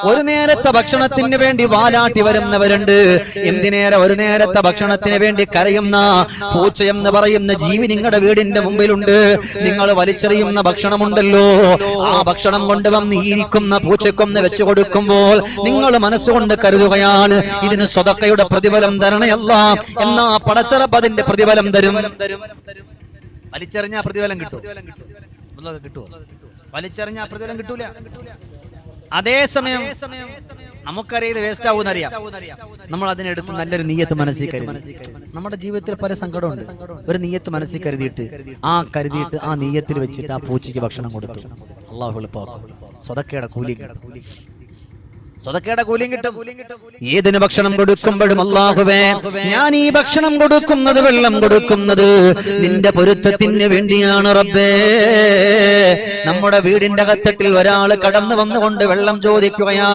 ഒരു നേരത്തെ ഭക്ഷണത്തിന് വേണ്ടി വാലാട്ടി വരുന്നവരുണ്ട്. എന്തിനേറെ ഒരു നേരത്തെ ഭക്ഷണത്തിന് വേണ്ടി കരയുന്ന പൂച്ചയെന്ന് പറയുന്ന ജീവി നിങ്ങളുടെ വീടിന്റെ മുമ്പിലുണ്ട്. നിങ്ങൾ വലിച്ചെറിയുന്ന ഭക്ഷണമുണ്ടല്ലോ, ആ ഭക്ഷണം കൊണ്ട് വന്ന് ഇരിക്കുന്ന പൂച്ചക്കൊന്ന് വെച്ചു കൊടുക്കുമ്പോൾ നിങ്ങൾ മനസ്സുകൊണ്ട് കരുതുകയാണ്, ഇതിന് സ്വതക്കയുടെ പ്രതിഫലം തരണയല്ല, എന്നാ പടച്ചറപ്പ് അതിന്റെ പ്രതിഫലം തരും. വലിച്ചെറിഞ്ഞ പ്രതിഫലം കിട്ടും? കിട്ടുമോ? വലിച്ചെറിഞ്ഞ പ്രതിഫലം കിട്ടൂല. അതേസമയം നമുക്കറിയത് വേസ്റ്റ് ആവുമെന്നറിയാം. നമ്മൾ അതിനെടുത്ത് നല്ലൊരു നീയത്ത് മനസ്സിൽ കരുതി. നമ്മുടെ ജീവിതത്തിൽ പല സങ്കടമുണ്ട്. ഒരു നീയത്ത് മനസ്സിൽ കരുതിയിട്ട് ആ നീയത്തിൽ വെച്ചിട്ട് ആ പൂച്ചയ്ക്ക് ഭക്ഷണം കൊടുത്തു. അള്ളാഹു എളുപ്പമാക്കും. സ്വതക്കയുടെ കൂലിയും കിട്ടും. ഏതിന് ഭക്ഷണം കൊടുക്കുമ്പോഴും അല്ലാഹുവേ, ഞാൻ ഈ ഭക്ഷണം കൊടുക്കുന്നത്, വെള്ളം കൊടുക്കുന്നത് നിന്റെ പൊരുത്തത്തിന് വേണ്ടിയാണ് റബ്ബേ. നമ്മുടെ വീടിന്റെ അകത്തട്ടിൽ ഒരാൾ കടന്നു വന്നുകൊണ്ട് വെള്ളം ചോദിക്കുകയാണ്.